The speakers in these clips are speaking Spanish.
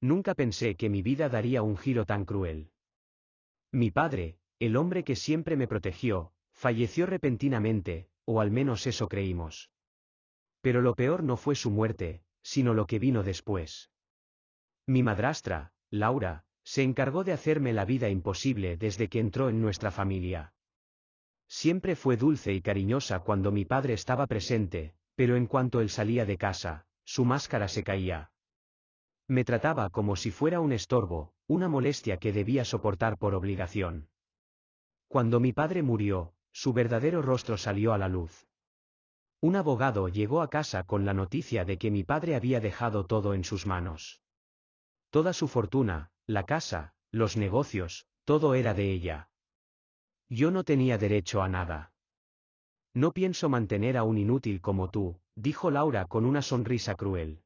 Nunca pensé que mi vida daría un giro tan cruel. Mi padre, el hombre que siempre me protegió, falleció repentinamente, o al menos eso creímos. Pero lo peor no fue su muerte, sino lo que vino después. Mi madrastra, Laura, se encargó de hacerme la vida imposible desde que entró en nuestra familia. Siempre fue dulce y cariñosa cuando mi padre estaba presente, pero en cuanto él salía de casa, su máscara se caía. Me trataba como si fuera un estorbo, una molestia que debía soportar por obligación. Cuando mi padre murió, su verdadero rostro salió a la luz. Un abogado llegó a casa con la noticia de que mi padre había dejado todo en sus manos. Toda su fortuna, la casa, los negocios, todo era de ella. Yo no tenía derecho a nada. No pienso mantener a un inútil como tú, dijo Laura con una sonrisa cruel.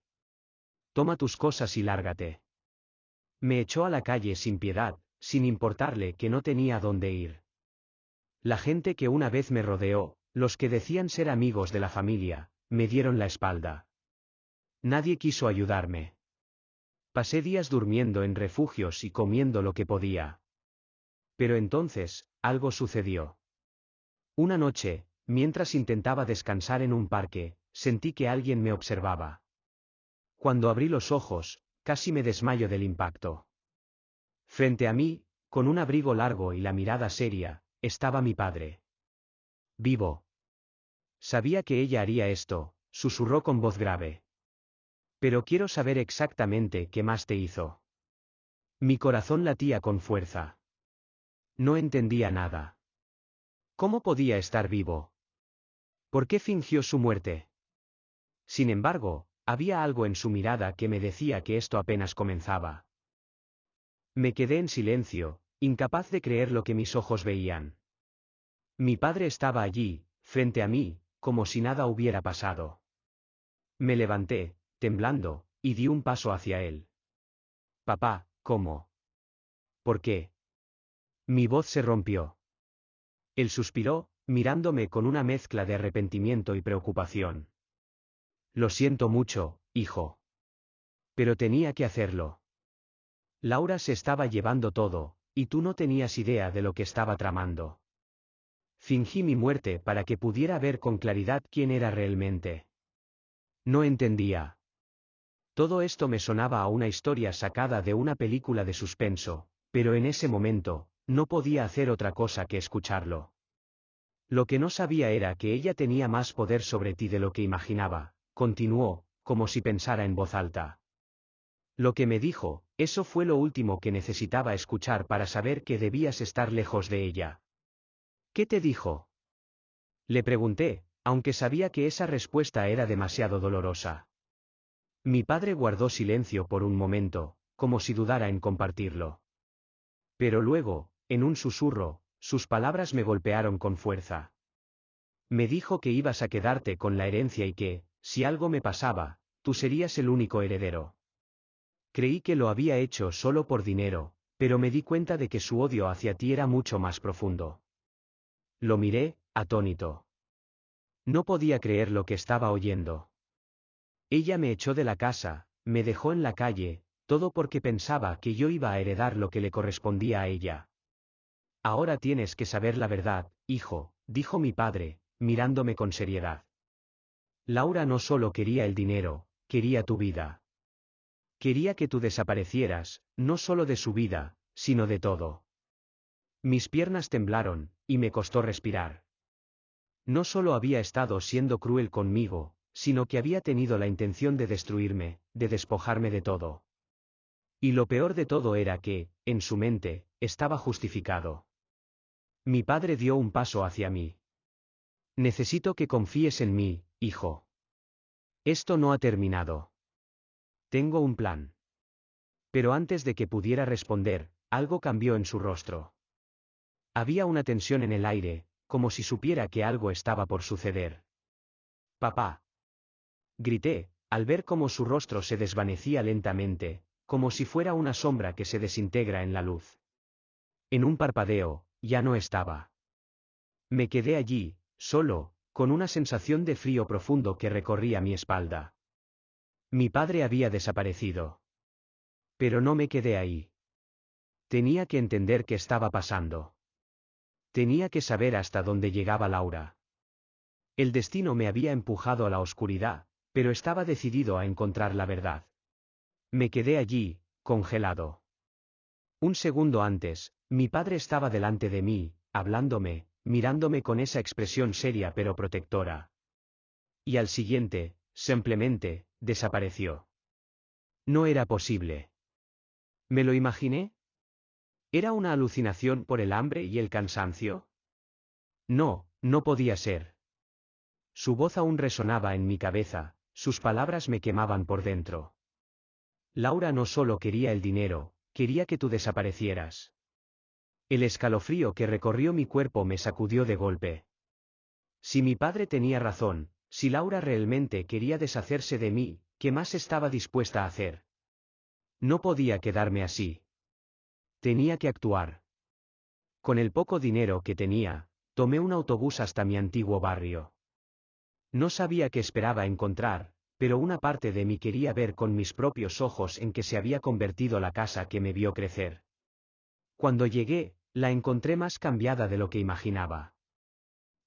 Toma tus cosas y lárgate. Me echó a la calle sin piedad, sin importarle que no tenía dónde ir. La gente que una vez me rodeó, los que decían ser amigos de la familia, me dieron la espalda. Nadie quiso ayudarme. Pasé días durmiendo en refugios y comiendo lo que podía. Pero entonces, algo sucedió. Una noche, mientras intentaba descansar en un parque, sentí que alguien me observaba. Cuando abrí los ojos, casi me desmayo del impacto. Frente a mí, con un abrigo largo y la mirada seria, estaba mi padre. Vivo. Sabía que ella haría esto, susurró con voz grave. Pero quiero saber exactamente qué más te hizo. Mi corazón latía con fuerza. No entendía nada. ¿Cómo podía estar vivo? ¿Por qué fingió su muerte? Sin embargo, había algo en su mirada que me decía que esto apenas comenzaba. Me quedé en silencio, incapaz de creer lo que mis ojos veían. Mi padre estaba allí, frente a mí, como si nada hubiera pasado. Me levanté, temblando, y di un paso hacia él. Papá, ¿cómo? ¿Por qué? Mi voz se rompió. Él suspiró, mirándome con una mezcla de arrepentimiento y preocupación. Lo siento mucho, hijo. Pero tenía que hacerlo. Laura se estaba llevando todo, y tú no tenías idea de lo que estaba tramando. Fingí mi muerte para que pudiera ver con claridad quién era realmente. No entendía. Todo esto me sonaba a una historia sacada de una película de suspenso, pero en ese momento, no podía hacer otra cosa que escucharlo. Lo que no sabía era que ella tenía más poder sobre ti de lo que imaginaba, continuó, como si pensara en voz alta. Lo que me dijo, eso fue lo último que necesitaba escuchar para saber que debías estar lejos de ella. ¿Qué te dijo? Le pregunté, aunque sabía que esa respuesta era demasiado dolorosa. Mi padre guardó silencio por un momento, como si dudara en compartirlo. Pero luego, en un susurro, sus palabras me golpearon con fuerza. Me dijo que ibas a quedarte con la herencia y que, si algo me pasaba, tú serías el único heredero. Creí que lo había hecho solo por dinero, pero me di cuenta de que su odio hacia ti era mucho más profundo. Lo miré, atónito. No podía creer lo que estaba oyendo. Ella me echó de la casa, me dejó en la calle, todo porque pensaba que yo iba a heredar lo que le correspondía a ella. Ahora tienes que saber la verdad, hijo, dijo mi padre, mirándome con seriedad. Laura no solo quería el dinero, quería tu vida. Quería que tú desaparecieras, no solo de su vida, sino de todo. Mis piernas temblaron, y me costó respirar. No solo había estado siendo cruel conmigo, sino que había tenido la intención de destruirme, de despojarme de todo. Y lo peor de todo era que, en su mente, estaba justificado. Mi padre dio un paso hacia mí. Necesito que confíes en mí, hijo. Esto no ha terminado. Tengo un plan. Pero antes de que pudiera responder, algo cambió en su rostro. Había una tensión en el aire, como si supiera que algo estaba por suceder. Papá. Grité, al ver cómo su rostro se desvanecía lentamente, como si fuera una sombra que se desintegra en la luz. En un parpadeo, ya no estaba. Me quedé allí, solo, con una sensación de frío profundo que recorría mi espalda. Mi padre había desaparecido. Pero no me quedé ahí. Tenía que entender qué estaba pasando. Tenía que saber hasta dónde llegaba Laura. El destino me había empujado a la oscuridad, pero estaba decidido a encontrar la verdad. Me quedé allí, congelado. Un segundo antes, mi padre estaba delante de mí, hablándome, mirándome con esa expresión seria pero protectora. Y al siguiente, simplemente, desapareció. No era posible. ¿Me lo imaginé? ¿Era una alucinación por el hambre y el cansancio? No, no podía ser. Su voz aún resonaba en mi cabeza, sus palabras me quemaban por dentro. Laura no solo quería el dinero, quería que tú desaparecieras. El escalofrío que recorrió mi cuerpo me sacudió de golpe. Si mi padre tenía razón, si Laura realmente quería deshacerse de mí, ¿qué más estaba dispuesta a hacer? No podía quedarme así. Tenía que actuar. Con el poco dinero que tenía, tomé un autobús hasta mi antiguo barrio. No sabía qué esperaba encontrar, pero una parte de mí quería ver con mis propios ojos en qué se había convertido la casa que me vio crecer. Cuando llegué, la encontré más cambiada de lo que imaginaba.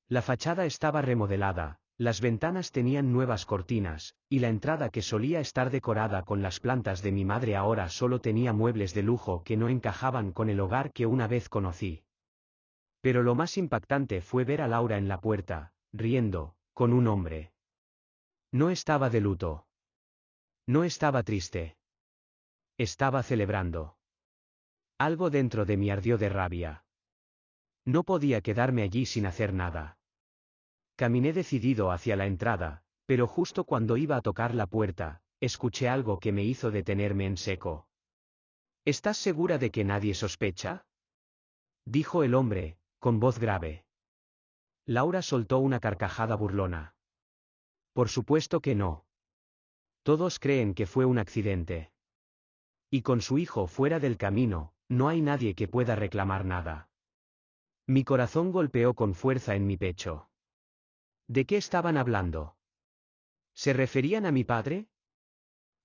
La fachada estaba remodelada, las ventanas tenían nuevas cortinas, y la entrada que solía estar decorada con las plantas de mi madre ahora solo tenía muebles de lujo que no encajaban con el hogar que una vez conocí. Pero lo más impactante fue ver a Laura en la puerta, riendo, con un hombre. No estaba de luto. No estaba triste. Estaba celebrando. Algo dentro de mí ardió de rabia. No podía quedarme allí sin hacer nada. Caminé decidido hacia la entrada, pero justo cuando iba a tocar la puerta, escuché algo que me hizo detenerme en seco. ¿Estás segura de que nadie sospecha?, dijo el hombre, con voz grave. Laura soltó una carcajada burlona. Por supuesto que no. Todos creen que fue un accidente. Y con su hijo fuera del camino, no hay nadie que pueda reclamar nada. Mi corazón golpeó con fuerza en mi pecho. ¿De qué estaban hablando? ¿Se referían a mi padre?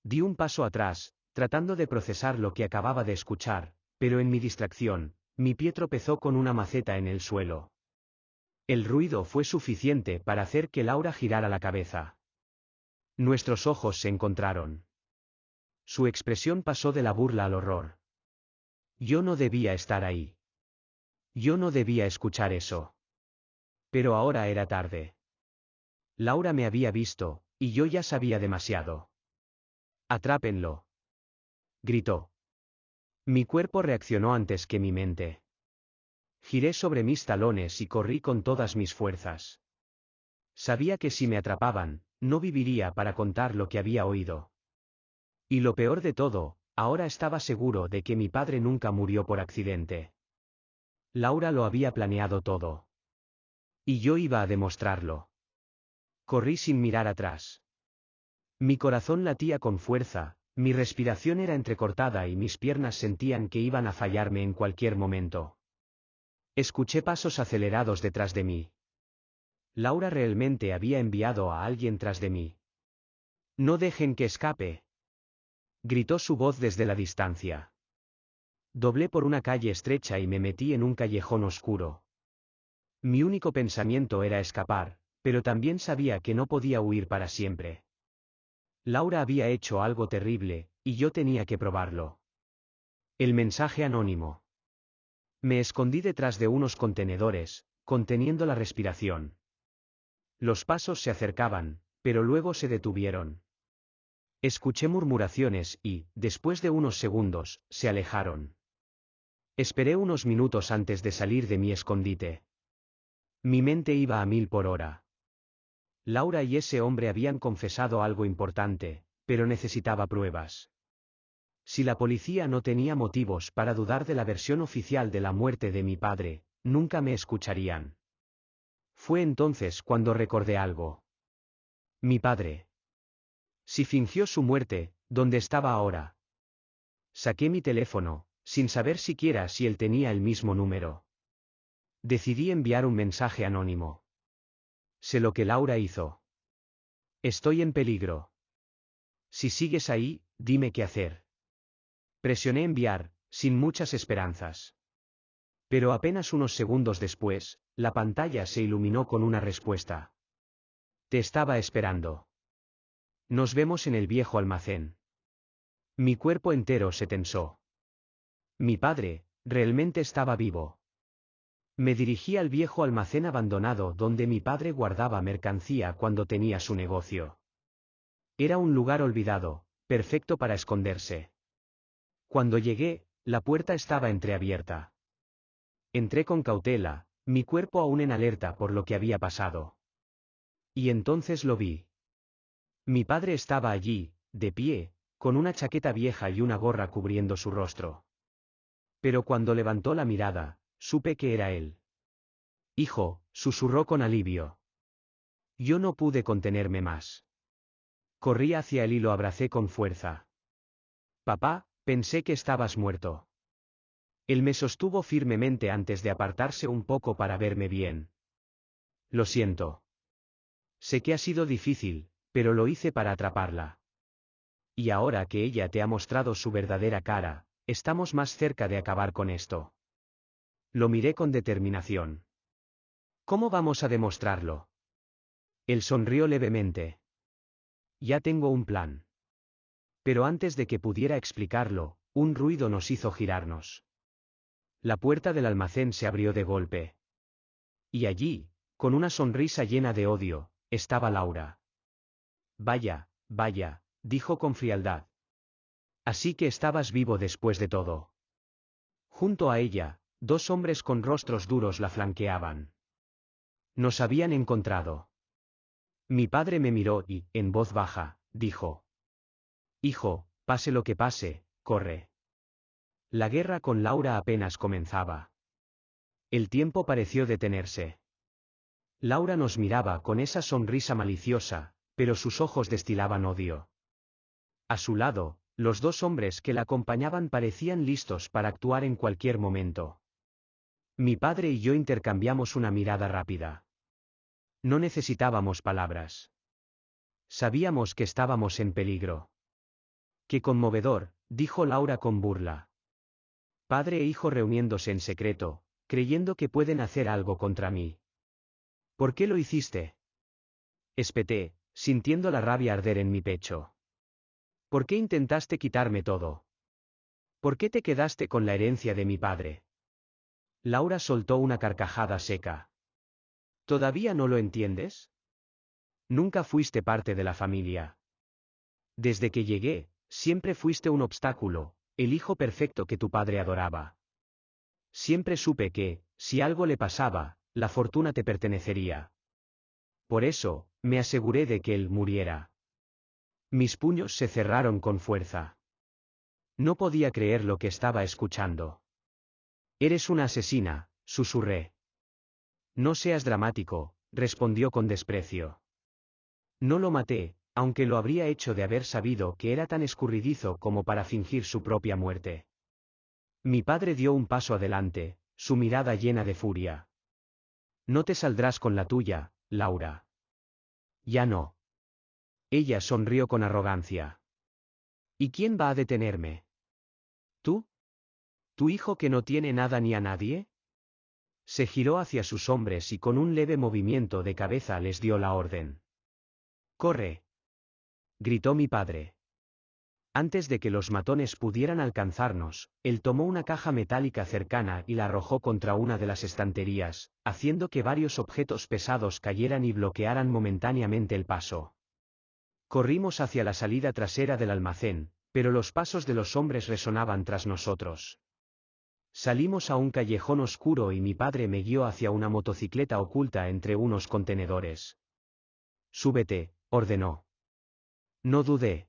Di un paso atrás, tratando de procesar lo que acababa de escuchar, pero en mi distracción, mi pie tropezó con una maceta en el suelo. El ruido fue suficiente para hacer que Laura girara la cabeza. Nuestros ojos se encontraron. Su expresión pasó de la burla al horror. Yo no debía estar ahí. Yo no debía escuchar eso. Pero ahora era tarde. Laura me había visto, y yo ya sabía demasiado. «Atrápenlo», gritó. Mi cuerpo reaccionó antes que mi mente. Giré sobre mis talones y corrí con todas mis fuerzas. Sabía que si me atrapaban, no viviría para contar lo que había oído. Y lo peor de todo, ahora estaba seguro de que mi padre nunca murió por accidente. Laura lo había planeado todo. Y yo iba a demostrarlo. Corrí sin mirar atrás. Mi corazón latía con fuerza, mi respiración era entrecortada y mis piernas sentían que iban a fallarme en cualquier momento. Escuché pasos acelerados detrás de mí. Laura realmente había enviado a alguien tras de mí. «No dejen que escape», gritó su voz desde la distancia. Doblé por una calle estrecha y me metí en un callejón oscuro. Mi único pensamiento era escapar, pero también sabía que no podía huir para siempre. Laura había hecho algo terrible, y yo tenía que probarlo. El mensaje anónimo. Me escondí detrás de unos contenedores, conteniendo la respiración. Los pasos se acercaban, pero luego se detuvieron. Escuché murmuraciones y, después de unos segundos, se alejaron. Esperé unos minutos antes de salir de mi escondite. Mi mente iba a 1000 por hora. Laura y ese hombre habían confesado algo importante, pero necesitaba pruebas. Si la policía no tenía motivos para dudar de la versión oficial de la muerte de mi padre, nunca me escucharían. Fue entonces cuando recordé algo. Mi padre. Si fingió su muerte, ¿dónde estaba ahora? Saqué mi teléfono, sin saber siquiera si él tenía el mismo número. Decidí enviar un mensaje anónimo. Sé lo que Laura hizo. Estoy en peligro. Si sigues ahí, dime qué hacer. Presioné enviar, sin muchas esperanzas. Pero apenas unos segundos después, la pantalla se iluminó con una respuesta. Te estaba esperando. Nos vemos en el viejo almacén. Mi cuerpo entero se tensó. Mi padre, realmente estaba vivo. Me dirigí al viejo almacén abandonado donde mi padre guardaba mercancía cuando tenía su negocio. Era un lugar olvidado, perfecto para esconderse. Cuando llegué, la puerta estaba entreabierta. Entré con cautela, mi cuerpo aún en alerta por lo que había pasado. Y entonces lo vi. Mi padre estaba allí, de pie, con una chaqueta vieja y una gorra cubriendo su rostro. Pero cuando levantó la mirada, supe que era él. Hijo, susurró con alivio. Yo no pude contenerme más. Corrí hacia él y lo abracé con fuerza. Papá, pensé que estabas muerto. Él me sostuvo firmemente antes de apartarse un poco para verme bien. Lo siento. Sé que ha sido difícil, pero lo hice para atraparla. Y ahora que ella te ha mostrado su verdadera cara, estamos más cerca de acabar con esto. Lo miré con determinación. ¿Cómo vamos a demostrarlo? Él sonrió levemente. Ya tengo un plan. Pero antes de que pudiera explicarlo, un ruido nos hizo girarnos. La puerta del almacén se abrió de golpe. Y allí, con una sonrisa llena de odio, estaba Laura. Vaya, vaya, dijo con frialdad. Así que estabas vivo después de todo. Junto a ella, dos hombres con rostros duros la flanqueaban. Nos habían encontrado. Mi padre me miró y, en voz baja, dijo: Hijo, pase lo que pase, corre. La guerra con Laura apenas comenzaba. El tiempo pareció detenerse. Laura nos miraba con esa sonrisa maliciosa, pero sus ojos destilaban odio. A su lado, los dos hombres que la acompañaban parecían listos para actuar en cualquier momento. Mi padre y yo intercambiamos una mirada rápida. No necesitábamos palabras. Sabíamos que estábamos en peligro. ¡Qué conmovedor!, dijo Laura con burla. Padre e hijo reuniéndose en secreto, creyendo que pueden hacer algo contra mí. ¿Por qué lo hiciste? Espeté, sintiendo la rabia arder en mi pecho. ¿Por qué intentaste quitarme todo? ¿Por qué te quedaste con la herencia de mi padre? Laura soltó una carcajada seca. ¿Todavía no lo entiendes? Nunca fuiste parte de la familia. Desde que llegué, siempre fuiste un obstáculo, el hijo perfecto que tu padre adoraba. Siempre supe que, si algo le pasaba, la fortuna te pertenecería. Por eso, me aseguré de que él muriera. Mis puños se cerraron con fuerza. No podía creer lo que estaba escuchando. Eres una asesina, susurré. No seas dramático, respondió con desprecio. No lo maté, aunque lo habría hecho de haber sabido que era tan escurridizo como para fingir su propia muerte. Mi padre dio un paso adelante, su mirada llena de furia. No te saldrás con la tuya, Laura. Ya no. Ella sonrió con arrogancia. ¿Y quién va a detenerme? ¿Tú? ¿Tu hijo que no tiene nada ni a nadie? Se giró hacia sus hombres y con un leve movimiento de cabeza les dio la orden. ¡Corre!, gritó mi padre. Antes de que los matones pudieran alcanzarnos, él tomó una caja metálica cercana y la arrojó contra una de las estanterías, haciendo que varios objetos pesados cayeran y bloquearan momentáneamente el paso. Corrimos hacia la salida trasera del almacén, pero los pasos de los hombres resonaban tras nosotros. Salimos a un callejón oscuro y mi padre me guió hacia una motocicleta oculta entre unos contenedores. Súbete, ordenó. No dudé.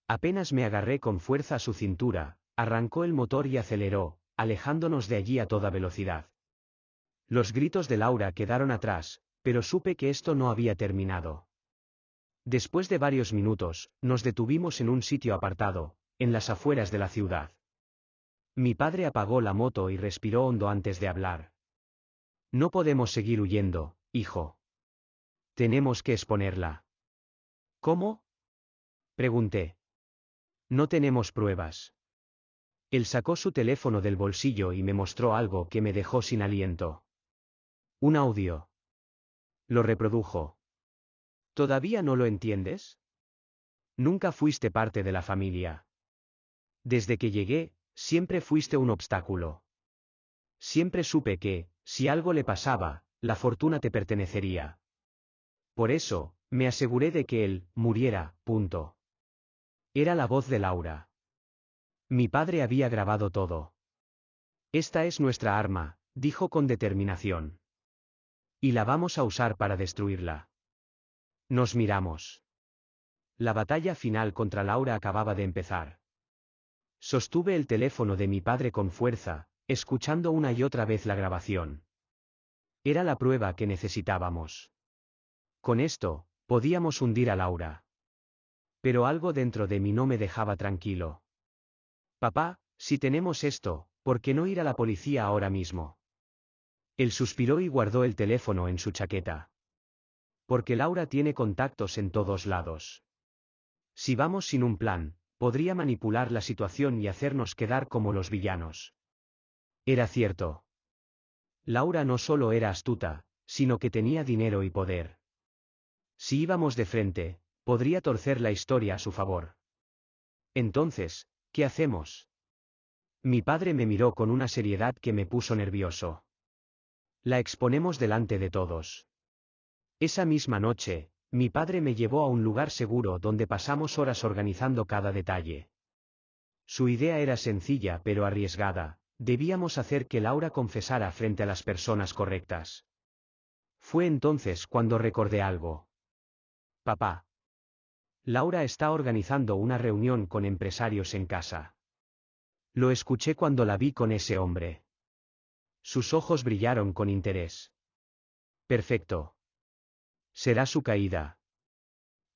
Apenas me agarré con fuerza a su cintura, arrancó el motor y aceleró, alejándonos de allí a toda velocidad. Los gritos de Laura quedaron atrás, pero supe que esto no había terminado. Después de varios minutos, nos detuvimos en un sitio apartado, en las afueras de la ciudad. Mi padre apagó la moto y respiró hondo antes de hablar. No podemos seguir huyendo, hijo. Tenemos que exponerla. ¿Cómo?, pregunté. No tenemos pruebas. Él sacó su teléfono del bolsillo y me mostró algo que me dejó sin aliento. Un audio. Lo reprodujo. ¿Todavía no lo entiendes? Nunca fuiste parte de la familia. Desde que llegué, siempre fuiste un obstáculo. Siempre supe que, si algo le pasaba, la fortuna te pertenecería. Por eso, me aseguré de que él muriera, punto. Era la voz de Laura. Mi padre había grabado todo. Esta es nuestra arma, dijo con determinación. Y la vamos a usar para destruirla. Nos miramos. La batalla final contra Laura acababa de empezar. Sostuve el teléfono de mi padre con fuerza, escuchando una y otra vez la grabación. Era la prueba que necesitábamos. Con esto, podíamos hundir a Laura. Pero algo dentro de mí no me dejaba tranquilo. Papá, si tenemos esto, ¿por qué no ir a la policía ahora mismo? Él suspiró y guardó el teléfono en su chaqueta. Porque Laura tiene contactos en todos lados. Si vamos sin un plan, podría manipular la situación y hacernos quedar como los villanos. Era cierto. Laura no solo era astuta, sino que tenía dinero y poder. Si íbamos de frente, podría torcer la historia a su favor. Entonces, ¿qué hacemos? Mi padre me miró con una seriedad que me puso nervioso. La exponemos delante de todos. Esa misma noche, mi padre me llevó a un lugar seguro donde pasamos horas organizando cada detalle. Su idea era sencilla pero arriesgada, debíamos hacer que Laura confesara frente a las personas correctas. Fue entonces cuando recordé algo. Papá. Laura está organizando una reunión con empresarios en casa. Lo escuché cuando la vi con ese hombre. Sus ojos brillaron con interés. Perfecto. Será su caída.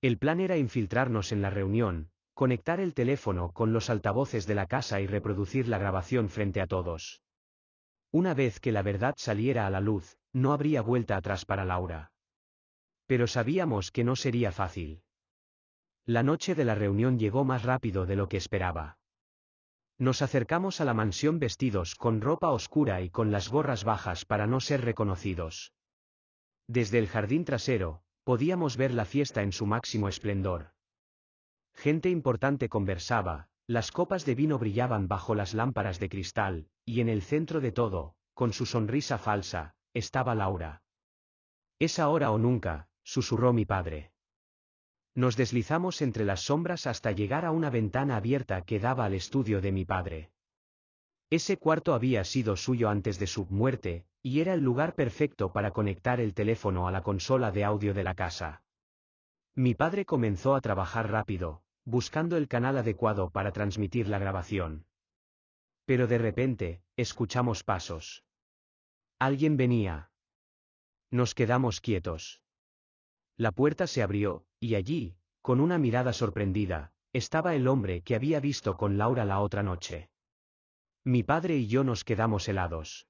El plan era infiltrarnos en la reunión, conectar el teléfono con los altavoces de la casa y reproducir la grabación frente a todos. Una vez que la verdad saliera a la luz, no habría vuelta atrás para Laura. Pero sabíamos que no sería fácil. La noche de la reunión llegó más rápido de lo que esperaba. Nos acercamos a la mansión vestidos con ropa oscura y con las gorras bajas para no ser reconocidos. Desde el jardín trasero, podíamos ver la fiesta en su máximo esplendor. Gente importante conversaba, las copas de vino brillaban bajo las lámparas de cristal, y en el centro de todo, con su sonrisa falsa, estaba Laura. «Es ahora o nunca», susurró mi padre. Nos deslizamos entre las sombras hasta llegar a una ventana abierta que daba al estudio de mi padre. Ese cuarto había sido suyo antes de su muerte, y era el lugar perfecto para conectar el teléfono a la consola de audio de la casa. Mi padre comenzó a trabajar rápido, buscando el canal adecuado para transmitir la grabación. Pero de repente, escuchamos pasos. Alguien venía. Nos quedamos quietos. La puerta se abrió, y allí, con una mirada sorprendida, estaba el hombre que había visto con Laura la otra noche. Mi padre y yo nos quedamos helados.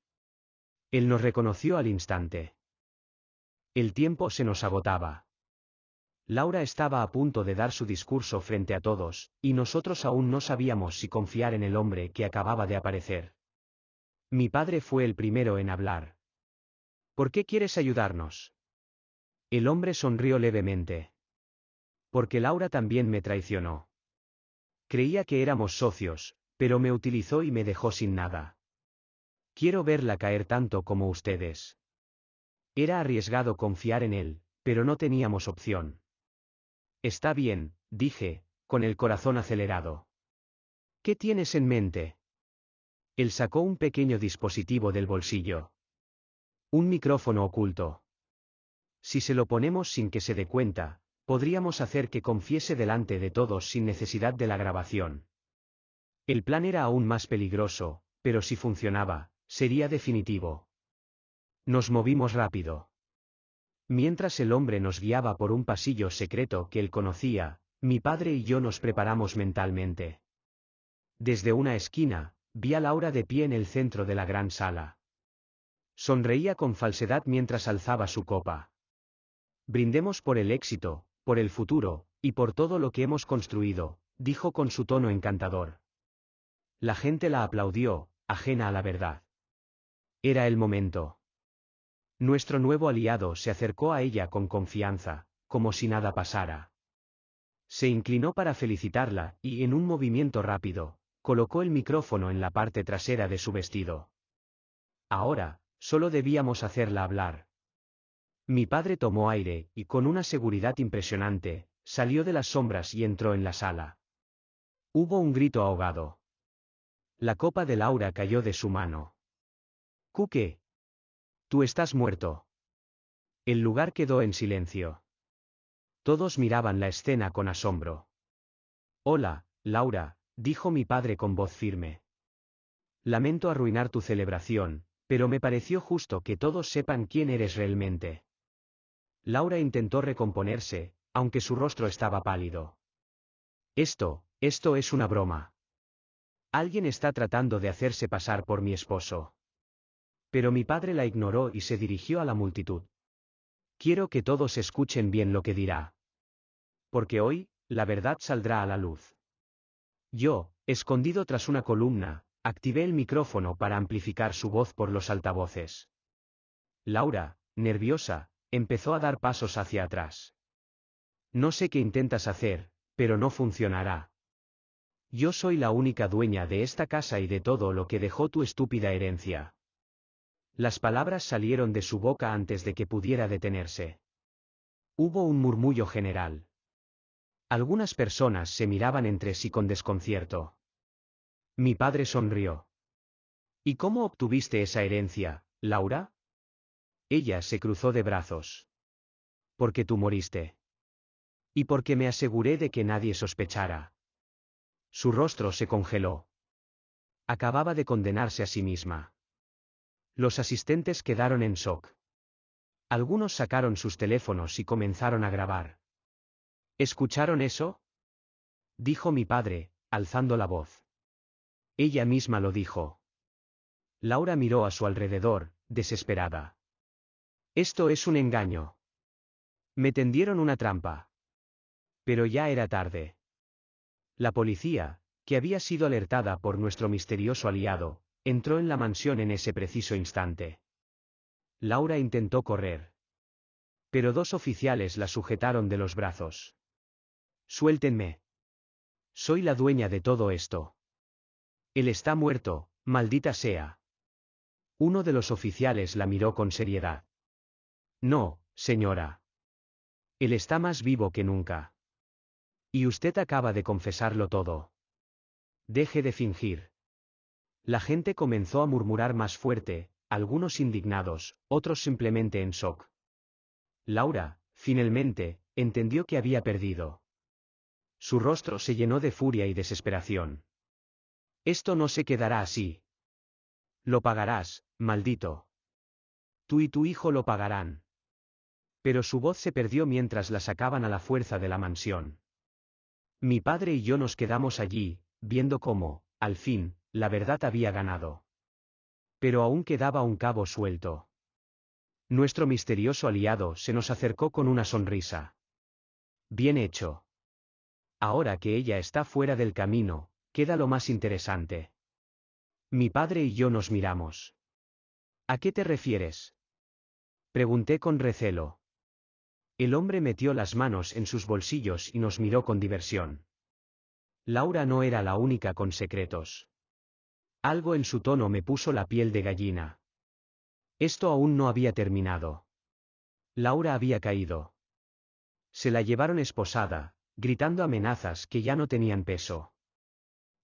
Él nos reconoció al instante. El tiempo se nos agotaba. Laura estaba a punto de dar su discurso frente a todos, y nosotros aún no sabíamos si confiar en el hombre que acababa de aparecer. Mi padre fue el primero en hablar. ¿Por qué quieres ayudarnos? El hombre sonrió levemente. Porque Laura también me traicionó. Creía que éramos socios, pero me utilizó y me dejó sin nada. Quiero verla caer tanto como ustedes. Era arriesgado confiar en él, pero no teníamos opción. Está bien, dije, con el corazón acelerado. ¿Qué tienes en mente? Él sacó un pequeño dispositivo del bolsillo. Un micrófono oculto. Si se lo ponemos sin que se dé cuenta, podríamos hacer que confiese delante de todos sin necesidad de la grabación. El plan era aún más peligroso, pero si funcionaba, sería definitivo. Nos movimos rápido. Mientras el hombre nos guiaba por un pasillo secreto que él conocía, mi padre y yo nos preparamos mentalmente. Desde una esquina, vi a Laura de pie en el centro de la gran sala. Sonreía con falsedad mientras alzaba su copa. Brindemos por el éxito, por el futuro, y por todo lo que hemos construido, dijo con su tono encantador. La gente la aplaudió, ajena a la verdad. Era el momento. Nuestro nuevo aliado se acercó a ella con confianza, como si nada pasara. Se inclinó para felicitarla y, en un movimiento rápido, colocó el micrófono en la parte trasera de su vestido. Ahora, solo debíamos hacerla hablar. Mi padre tomó aire y, con una seguridad impresionante, salió de las sombras y entró en la sala. Hubo un grito ahogado. La copa de Laura cayó de su mano. «¿Qué? Tú estás muerto». El lugar quedó en silencio. Todos miraban la escena con asombro. «Hola, Laura», dijo mi padre con voz firme. «Lamento arruinar tu celebración, pero me pareció justo que todos sepan quién eres realmente». Laura intentó recomponerse, aunque su rostro estaba pálido. Esto es una broma. Alguien está tratando de hacerse pasar por mi esposo». Pero mi padre la ignoró y se dirigió a la multitud. «Quiero que todos escuchen bien lo que dirá. Porque hoy, la verdad saldrá a la luz». Yo, escondido tras una columna, activé el micrófono para amplificar su voz por los altavoces. Laura, nerviosa, empezó a dar pasos hacia atrás. «No sé qué intentas hacer, pero no funcionará. Yo soy la única dueña de esta casa y de todo lo que dejó tu estúpida herencia». Las palabras salieron de su boca antes de que pudiera detenerse. Hubo un murmullo general. Algunas personas se miraban entre sí con desconcierto. Mi padre sonrió. «¿Y cómo obtuviste esa herencia, Laura?» Ella se cruzó de brazos. «Porque tú moriste. Y porque me aseguré de que nadie sospechara». Su rostro se congeló. Acababa de condenarse a sí misma. Los asistentes quedaron en shock. Algunos sacaron sus teléfonos y comenzaron a grabar. «¿Escucharon eso?», dijo mi padre, alzando la voz. Ella misma lo dijo. Laura miró a su alrededor, desesperada. «Esto es un engaño. Me tendieron una trampa». Pero ya era tarde. La policía, que había sido alertada por nuestro misterioso aliado, entró en la mansión en ese preciso instante. Laura intentó correr. Pero dos oficiales la sujetaron de los brazos. «Suéltenme. Soy la dueña de todo esto». «Él está muerto, maldita sea». Uno de los oficiales la miró con seriedad. «No, señora. Él está más vivo que nunca. Y usted acaba de confesarlo todo. Deje de fingir». La gente comenzó a murmurar más fuerte, algunos indignados, otros simplemente en shock. Laura, finalmente, entendió que había perdido. Su rostro se llenó de furia y desesperación. «Esto no se quedará así. Lo pagarás, maldito. Tú y tu hijo lo pagarán». Pero su voz se perdió mientras la sacaban a la fuerza de la mansión. Mi padre y yo nos quedamos allí, viendo cómo, al fin, la verdad había ganado. Pero aún quedaba un cabo suelto. Nuestro misterioso aliado se nos acercó con una sonrisa. «Bien hecho. Ahora que ella está fuera del camino, queda lo más interesante». Mi padre y yo nos miramos. «¿A qué te refieres?», pregunté con recelo. El hombre metió las manos en sus bolsillos y nos miró con diversión. Laura no era la única con secretos. Algo en su tono me puso la piel de gallina. Esto aún no había terminado. Laura había caído. Se la llevaron esposada, gritando amenazas que ya no tenían peso.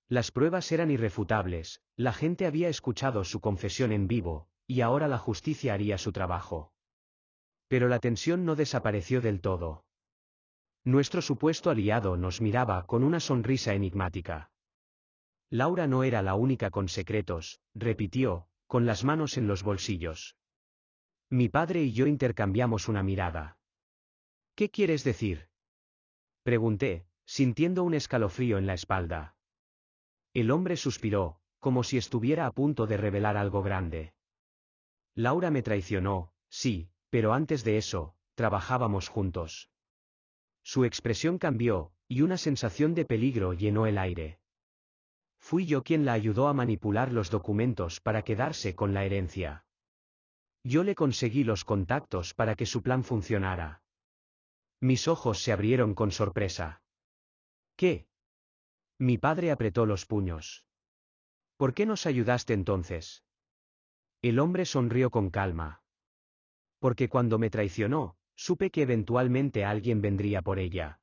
Las pruebas eran irrefutables, la gente había escuchado su confesión en vivo, y ahora la justicia haría su trabajo. Pero la tensión no desapareció del todo. Nuestro supuesto aliado nos miraba con una sonrisa enigmática. «Laura no era la única con secretos», repitió, con las manos en los bolsillos. Mi padre y yo intercambiamos una mirada. «¿Qué quieres decir?», pregunté, sintiendo un escalofrío en la espalda. El hombre suspiró, como si estuviera a punto de revelar algo grande. «Laura me traicionó, sí, pero antes de eso, trabajábamos juntos». Su expresión cambió, y una sensación de peligro llenó el aire. Fui yo quien la ayudó a manipular los documentos para quedarse con la herencia. Yo le conseguí los contactos para que su plan funcionara. Mis ojos se abrieron con sorpresa. ¿Qué? Mi padre apretó los puños. ¿Por qué nos ayudaste entonces? El hombre sonrió con calma. Porque cuando me traicionó, supe que eventualmente alguien vendría por ella.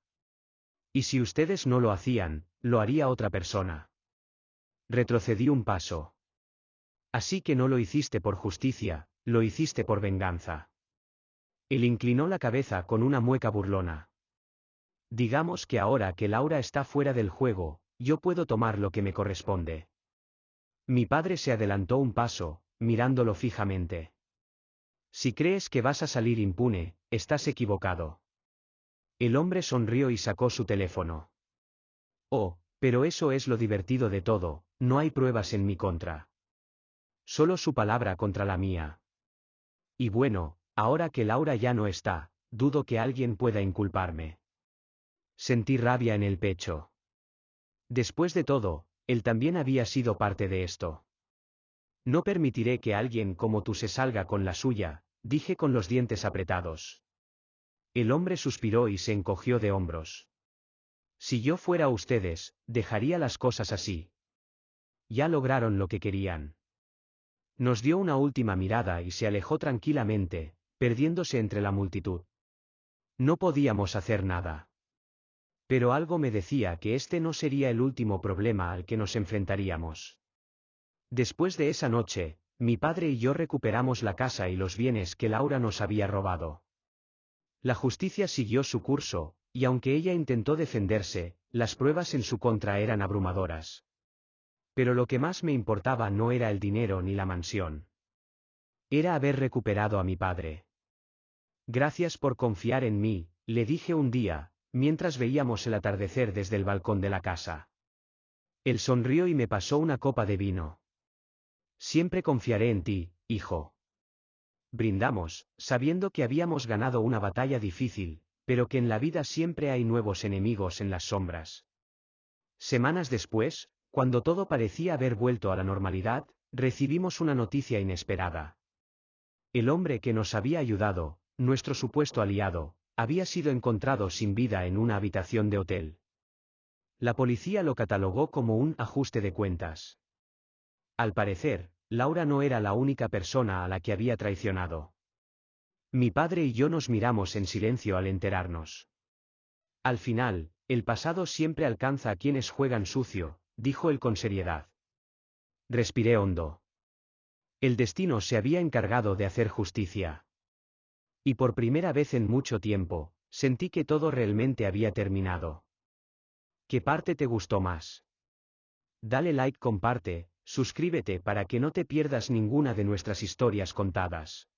Y si ustedes no lo hacían, lo haría otra persona. Retrocedí un paso. Así que no lo hiciste por justicia, lo hiciste por venganza. Él inclinó la cabeza con una mueca burlona. Digamos que ahora que Laura está fuera del juego, yo puedo tomar lo que me corresponde. Mi padre se adelantó un paso, mirándolo fijamente. Si crees que vas a salir impune, estás equivocado. El hombre sonrió y sacó su teléfono. Oh, pero eso es lo divertido de todo, no hay pruebas en mi contra. Solo su palabra contra la mía. Y bueno, ahora que Laura ya no está, dudo que alguien pueda inculparme. Sentí rabia en el pecho. Después de todo, él también había sido parte de esto. No permitiré que alguien como tú se salga con la suya, dije con los dientes apretados. El hombre suspiró y se encogió de hombros. Si yo fuera ustedes, dejaría las cosas así. Ya lograron lo que querían. Nos dio una última mirada y se alejó tranquilamente, perdiéndose entre la multitud. No podíamos hacer nada. Pero algo me decía que este no sería el último problema al que nos enfrentaríamos. Después de esa noche, mi padre y yo recuperamos la casa y los bienes que Laura nos había robado. La justicia siguió su curso, y aunque ella intentó defenderse, las pruebas en su contra eran abrumadoras. Pero lo que más me importaba no era el dinero ni la mansión. Era haber recuperado a mi padre. Gracias por confiar en mí, le dije un día, mientras veíamos el atardecer desde el balcón de la casa. Él sonrió y me pasó una copa de vino. Siempre confiaré en ti, hijo. Brindamos, sabiendo que habíamos ganado una batalla difícil, pero que en la vida siempre hay nuevos enemigos en las sombras. Semanas después, cuando todo parecía haber vuelto a la normalidad, recibimos una noticia inesperada. El hombre que nos había ayudado, nuestro supuesto aliado, había sido encontrado sin vida en una habitación de hotel. La policía lo catalogó como un ajuste de cuentas. Al parecer, Laura no era la única persona a la que había traicionado. Mi padre y yo nos miramos en silencio al enterarnos. Al final, el pasado siempre alcanza a quienes juegan sucio, dijo él con seriedad. Respiré hondo. El destino se había encargado de hacer justicia. Y por primera vez en mucho tiempo, sentí que todo realmente había terminado. ¿Qué parte te gustó más? Dale like, comparte, suscríbete para que no te pierdas ninguna de nuestras historias contadas.